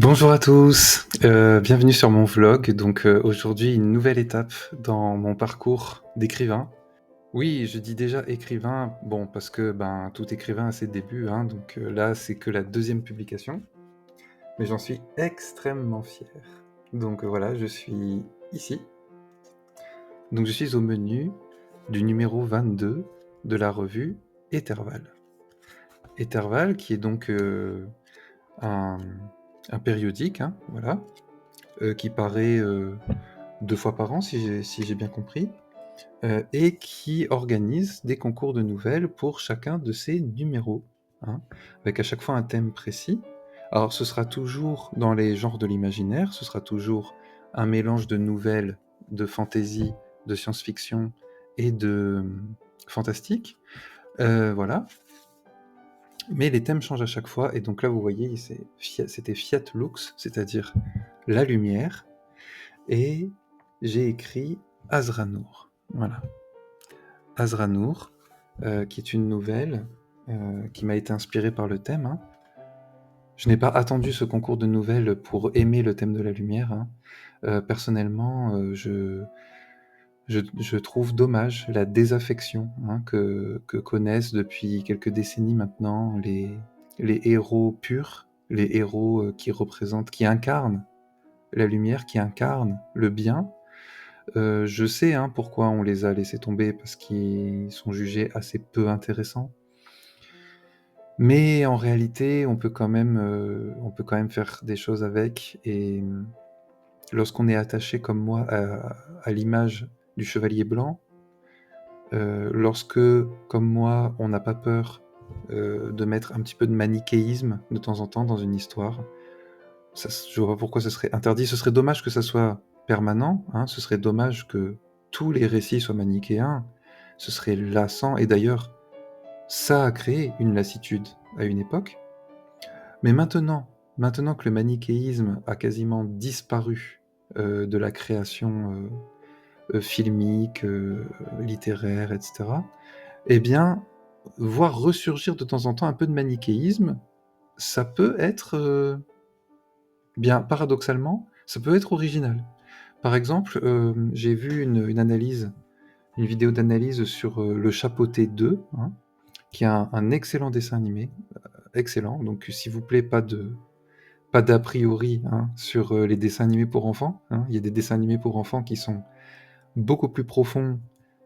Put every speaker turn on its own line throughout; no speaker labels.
Bonjour à tous, bienvenue sur mon vlog. Donc aujourd'hui, une nouvelle étape dans mon parcours d'écrivain. Oui, je dis déjà écrivain, bon, parce que tout écrivain a ses débuts, hein, donc là, c'est que la deuxième publication, mais j'en suis extrêmement fier. Donc voilà, je suis ici. Donc je suis au menu du numéro 22 de la revue Éterval. Éterval, qui est donc un, un périodique, hein, voilà, qui paraît 2 fois par an, si j'ai bien compris, et qui organise des concours de nouvelles pour chacun de ses numéros, hein, avec à chaque fois un thème précis. Alors ce sera toujours dans les genres de l'imaginaire, ce sera toujours un mélange de nouvelles, de fantasy, de science-fiction et de fantastique, voilà. Mais les thèmes changent à chaque fois, et donc là vous voyez, c'était Fiat Lux, c'est-à-dire la lumière, et j'ai écrit Azranur. Voilà. Azranur, qui est une nouvelle qui m'a été inspirée par le thème, hein. Je n'ai pas attendu ce concours de nouvelles pour aimer le thème de la lumière, hein. Personnellement, je trouve dommage la désaffection, hein, que connaissent depuis quelques décennies maintenant les héros purs, les héros qui incarnent la lumière, qui incarnent le bien. Je sais, hein, pourquoi on les a laissés tomber, parce qu'ils sont jugés assez peu intéressants. Mais en réalité, on peut quand même faire des choses avec, et lorsqu'on est attaché comme moi à l'image du chevalier blanc, lorsque, comme moi, on n'a pas peur de mettre un petit peu de manichéisme de temps en temps dans une histoire, je vois pas pourquoi ce serait interdit. Ce serait dommage que ça soit permanent, hein, ce serait dommage que tous les récits soient manichéens, ce serait lassant, et d'ailleurs, ça a créé une lassitude à une époque. Mais maintenant que le manichéisme a quasiment disparu de la création filmique, littéraire, etc., eh bien, voir ressurgir de temps en temps un peu de manichéisme, ça peut être, bien paradoxalement, ça peut être original. Par exemple, j'ai vu une vidéo d'analyse sur Le Chapeauté 2, hein, qui est un excellent dessin animé, excellent. Donc s'il vous plaît, pas d'a priori, hein, sur les dessins animés pour enfants, hein. Il y a des dessins animés pour enfants qui sont beaucoup plus profonds,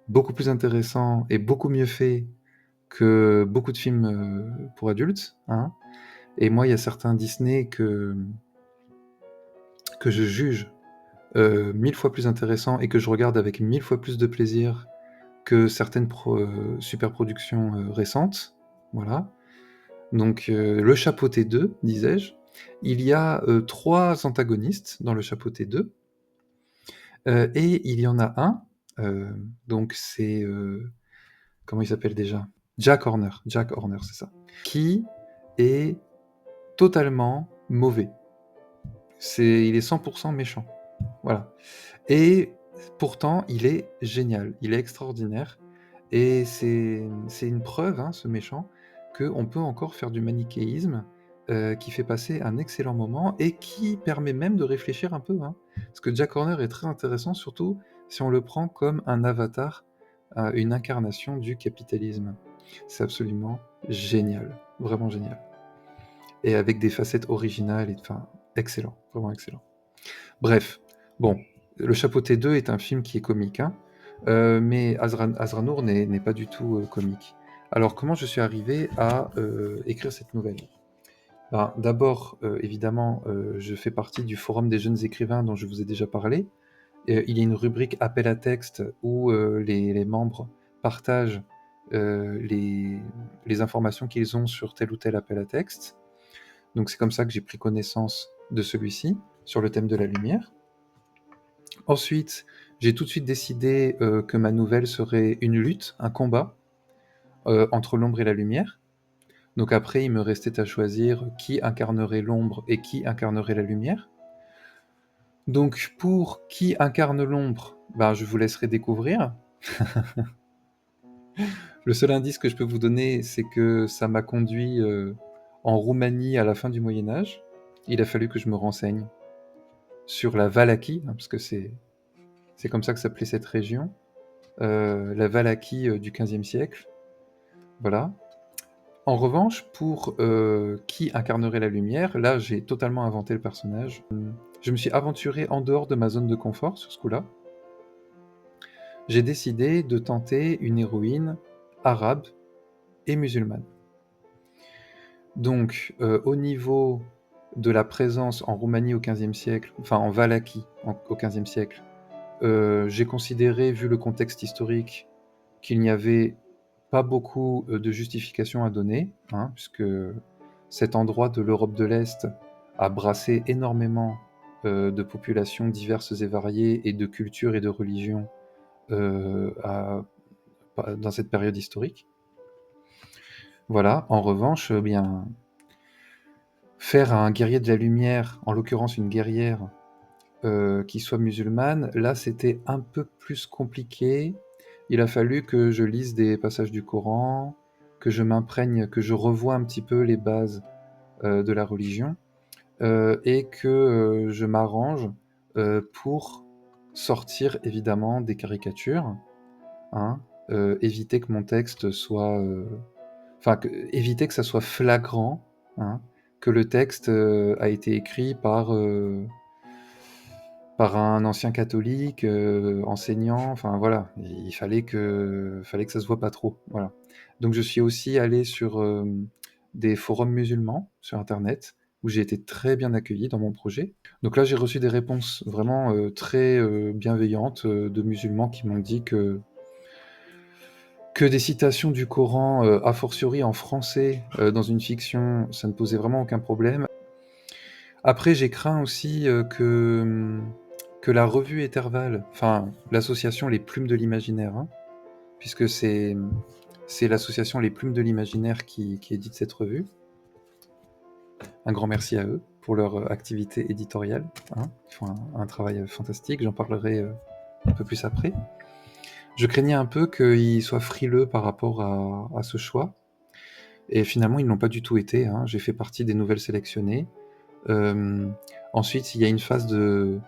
beaucoup plus intéressants et beaucoup mieux faits que beaucoup de films pour adultes, hein. Et moi, il y a certains Disney que je juge 1000 fois plus intéressants et que je regarde avec 1000 fois plus de plaisir que certaines super productions récentes. Voilà. Donc Le Chapeauté 2, disais-je. Il y a 3 antagonistes dans Le Chapeauté 2, et il y en a un, donc c'est... comment il s'appelle déjà? Jack Horner, c'est ça. Qui est totalement mauvais. Il est 100% méchant. Voilà. Et pourtant, il est génial, il est extraordinaire, et c'est une preuve, hein, ce méchant, qu'on peut encore faire du manichéisme, qui fait passer un excellent moment et qui permet même de réfléchir un peu, hein. Parce que Jack Horner est très intéressant, surtout si on le prend comme un avatar, une incarnation du capitalisme. C'est absolument génial, vraiment génial. Et avec des facettes originales, enfin, excellent, vraiment excellent. Bref, bon, Le Chapeauté 2 est un film qui est comique, hein, mais Azranur n'est pas du tout comique. Alors, comment je suis arrivé à écrire cette nouvelle? D'abord, évidemment, je fais partie du forum des jeunes écrivains dont je vous ai déjà parlé. Il y a une rubrique appel à texte où les membres partagent les informations qu'ils ont sur tel ou tel appel à texte. Donc c'est comme ça que j'ai pris connaissance de celui-ci, sur le thème de la lumière. Ensuite, j'ai tout de suite décidé que ma nouvelle serait une lutte, un combat, entre l'ombre et la lumière. Donc après, il me restait à choisir qui incarnerait l'ombre et qui incarnerait la lumière. Donc pour qui incarne l'ombre, je vous laisserai découvrir. Le seul indice que je peux vous donner, c'est que ça m'a conduit en Roumanie à la fin du Moyen Âge. il a fallu que je me renseigne sur la Valachie, parce que c'est comme ça que s'appelait cette région, la Valachie du XVe siècle. Voilà. En revanche, pour qui incarnerait la lumière, là j'ai totalement inventé le personnage. Je me suis aventuré en dehors de ma zone de confort sur ce coup-là. J'ai décidé de tenter une héroïne arabe et musulmane. Donc, au niveau de la présence en Roumanie au XVe siècle, enfin en Valachie au XVe siècle, j'ai considéré, vu le contexte historique, qu'il n'y avait pas beaucoup de justification à donner, hein, puisque cet endroit de l'Europe de l'Est a brassé énormément de populations diverses et variées et de cultures et de religions dans cette période historique. Voilà. En revanche, bien, faire un guerrier de la lumière, en l'occurrence une guerrière qui soit musulmane, là c'était un peu plus compliqué. Il a fallu que je lise des passages du Coran, que je m'imprègne, que je revoie un petit peu les bases de la religion, et que je m'arrange pour sortir évidemment des caricatures, hein, éviter que mon texte soit... éviter que ça soit flagrant, hein, que le texte a été écrit par un ancien catholique, enseignant, enfin voilà, il fallait que ça se voit pas trop, voilà. Donc je suis aussi allé sur des forums musulmans sur internet, où j'ai été très bien accueilli dans mon projet. Donc là, j'ai reçu des réponses vraiment très bienveillantes de musulmans qui m'ont dit que des citations du Coran, a fortiori en français, dans une fiction, ça ne posait vraiment aucun problème. Après, j'ai craint aussi que la revue Éterval, enfin l'association Les Plumes de l'Imaginaire, hein, puisque c'est l'association Les Plumes de l'Imaginaire qui édite cette revue. Un grand merci à eux pour leur activité éditoriale, hein. Ils font un travail fantastique, j'en parlerai un peu plus après. Je craignais un peu qu'ils soient frileux par rapport à ce choix, et finalement ils n'ont pas du tout été, hein. J'ai fait partie des nouvelles sélectionnées. Ensuite, il y a une phase de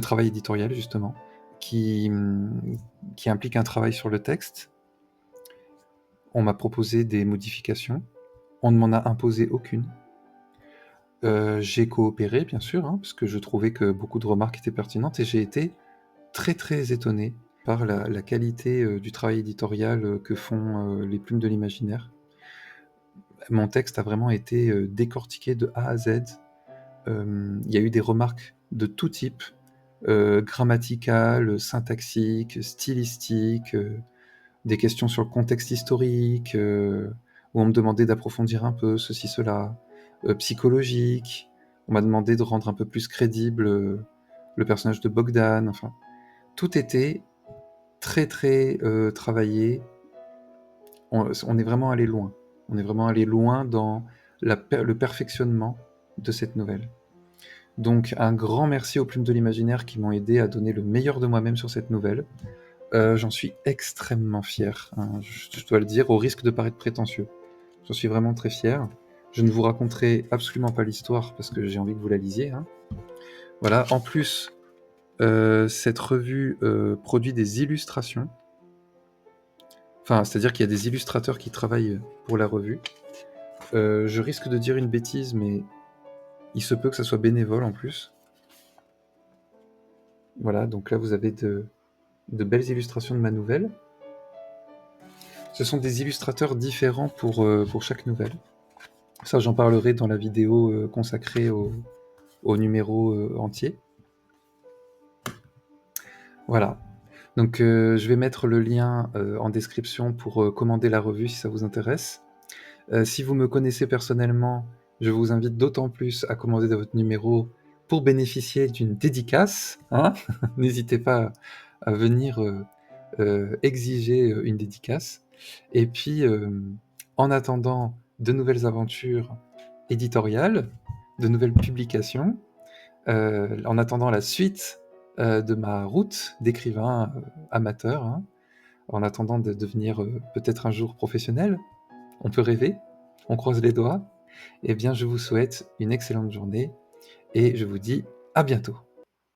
travail éditorial, justement, qui implique un travail sur le texte. On m'a proposé des modifications. On ne m'en a imposé aucune. J'ai coopéré, bien sûr, hein, parce que je trouvais que beaucoup de remarques étaient pertinentes, et j'ai été très très étonné par la qualité du travail éditorial que font les Plumes de l'Imaginaire. Mon texte a vraiment été décortiqué de A à Z. Il y a eu des remarques de tout type, grammaticales, syntaxiques, stylistiques, des questions sur le contexte historique, où on me demandait d'approfondir un peu ceci, cela, psychologique. On m'a demandé de rendre un peu plus crédible le personnage de Bogdan. Enfin, tout était très très travaillé. On est vraiment allé loin. On est vraiment allé loin dans le perfectionnement de cette nouvelle. Donc un grand merci aux Plumes de l'Imaginaire qui m'ont aidé à donner le meilleur de moi-même sur cette nouvelle. J'en suis extrêmement fier, hein, je dois le dire, au risque de paraître prétentieux. J'en suis vraiment très fier. Je ne vous raconterai absolument pas l'histoire parce que j'ai envie que vous la lisiez, hein. Voilà. En plus, cette revue produit des illustrations. Enfin, c'est-à-dire qu'il y a des illustrateurs qui travaillent pour la revue. Je risque de dire une bêtise, mais il se peut que ça soit bénévole en plus. Voilà, donc là vous avez de belles illustrations de ma nouvelle. Ce sont des illustrateurs différents pour chaque nouvelle. Ça, j'en parlerai dans la vidéo consacrée au numéro entier. Voilà. Donc je vais mettre le lien en description pour commander la revue si ça vous intéresse. Si vous me connaissez personnellement, je vous invite d'autant plus à commander votre numéro pour bénéficier d'une dédicace, hein. N'hésitez pas à venir exiger une dédicace. Et puis, en attendant de nouvelles aventures éditoriales, de nouvelles publications, en attendant la suite de ma route d'écrivain amateur, hein, en attendant de devenir peut-être un jour professionnel, on peut rêver, on croise les doigts, eh bien je vous souhaite une excellente journée et je vous dis à bientôt.